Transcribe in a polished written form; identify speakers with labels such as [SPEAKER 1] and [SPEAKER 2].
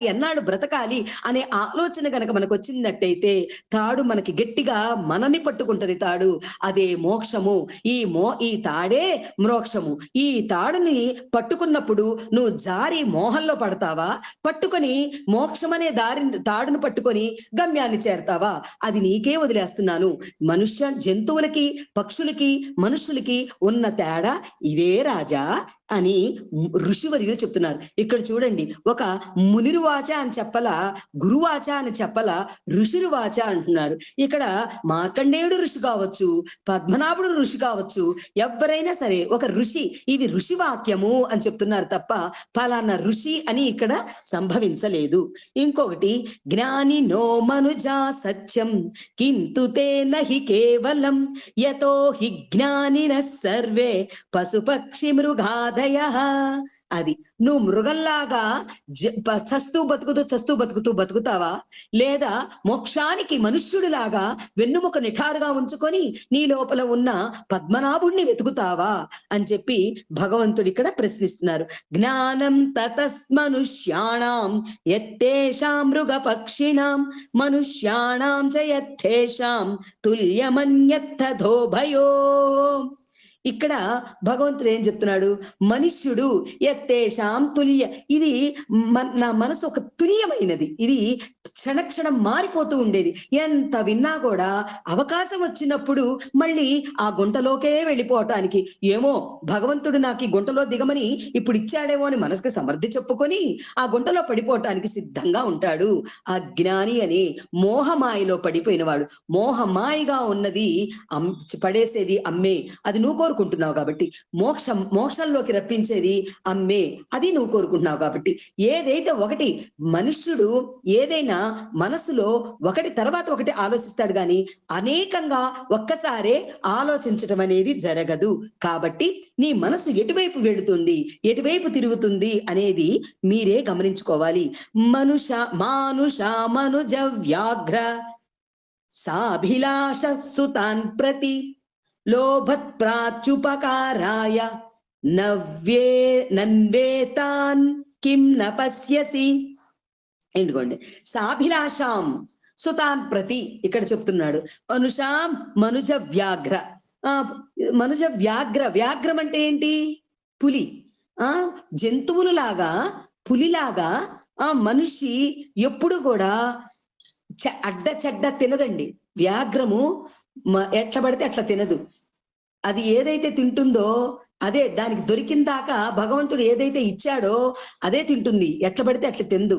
[SPEAKER 1] ఎన్నాళ్ళు బ్రతకాలి అనే ఆలోచన గనక మనకొచ్చిందట్టయితే, తాడు మనకి గట్టిగా మనని పట్టుకుంటది తాడు. అదే మోక్షము. ఈ తాడే మ్రోక్షము. ఈ తాడుని పట్టుకున్నప్పుడు నువ్వు జారి మోహంలో పడతావా? పట్టుకొని మోక్షమనే తాడును పట్టుకొని గమ్యాన్ని చేరతావా? అది నీకే వదిలేస్తున్నాను. జంతువులకి, పక్షులకి, మనుషులకి ఉన్న తేడా ఇదే రాజా అని ఋషివర్యులు చెప్తున్నారు. ఇక్కడ చూడండి, ఒక మునిరువాచ అని చెప్పలా, గురువాచ అని చెప్పలా, ఋషిరువాచ అంటున్నారు. ఇక్కడ మార్కండేయుడు ఋషి కావచ్చు, పద్మనాభుడు ఋషి కావచ్చు, ఎవ్వరైనా సరే ఒక ఋషి, ఇది ఋషి వాక్యము అని చెప్తున్నారు తప్ప ఫలానా ఋషి అని ఇక్కడ సంభవించలేదు. ఇంకొకటి, జ్ఞానినో మనుజా సత్యం కింతు తే నహి కేవలం యతో హి జ్ఞానినః సర్వే పశుపక్షి మృగాదయః. అది నువ్వు మృగంలాగా చస్తూ బతుకుతూ బతుకుతావా? లేదా మోక్షానికి మనుష్యుడిలాగా వెన్నుముక నిఠారుగా ఉంచుకొని నీ లోపల ఉన్న పద్మనాభుణ్ణి వెతుకుతావా అని చెప్పి భగవంతుడు ఇక్కడ ప్రశ్నిస్తున్నారు. జ్ఞానం తతస్మనుష్యాణం యత్తేషాం మృగ పక్షిణాం మనుష్యాణం చ యత్తేషాం తుల్యమన్యత్తథోభయో. ఇక్కడ భగవంతుడు ఏం చెప్తున్నాడు? మనుష్యుడు యత్తేషాం తుల్య, ఇది నా మనసు ఒక తుల్యమైనది, ఇది క్షణక్షణం మారిపోతూ ఉండేది. ఎంత విన్నా కూడా అవకాశం వచ్చినప్పుడు మళ్ళీ ఆ గుంటలోకే వెళ్ళిపోవటానికి, ఏమో భగవంతుడు నాకు ఈ గుంటలో దిగమని ఇప్పుడు ఇచ్చాడేమో అని మనసుకి సమర్థి చెప్పుకొని ఆ గుంటలో పడిపోవటానికి సిద్ధంగా ఉంటాడు. అజ్ఞాని అని మోహమాయలో పడిపోయినవాడు. మోహమాయగా ఉన్నది పడేసేది అమ్మే, అది నువ్వు కోరుకుంటున్నావు కాబట్టి. మోక్షంలోకి రప్పించేది అమ్మే, అది నువ్వు కోరుకుంటున్నావు కాబట్టి. ఏదైతే ఒకటి మనుష్యుడు ఏదైనా మనసులో ఒకటి తర్వాత ఒకటి ఆలోచిస్తాడు గాని అనేకంగా ఒక్కసారే ఆలోచించటం అనేది జరగదు. కాబట్టి నీ మనసు ఎటువైపు వెళుతుంది, ఎటువైపు తిరుగుతుంది అనేది మీరే గమనించుకోవాలి. మానుష మనుజ వ్యాఘ్ర సాభిలాష సుతాన్ ప్రతి లోభత్ ప్రాచ్యుపకారాయ నన్వేతాన్ కిం న పశ్యసి. ఎందుకోండి, సాభిలాషాం సుతాన్ ప్రతి ఇక్కడ చెప్తున్నాడు. మనుజ వ్యాఘ్ర, వ్యాఘ్రం అంటే ఏంటి? పులి. జంతువులు లాగా, పులిలాగా మనిషి ఎప్పుడు కూడా చెడ్డ తినదండి. వ్యాఘ్రము ఎట్లా పడితే అట్లా తినదు. అది ఏదైతే తింటుందో అదే, దానికి దొరికిన దాకా భగవంతుడు ఏదైతే ఇచ్చాడో అదే తింటుంది, ఎట్లా పడితే అట్లా తిందు.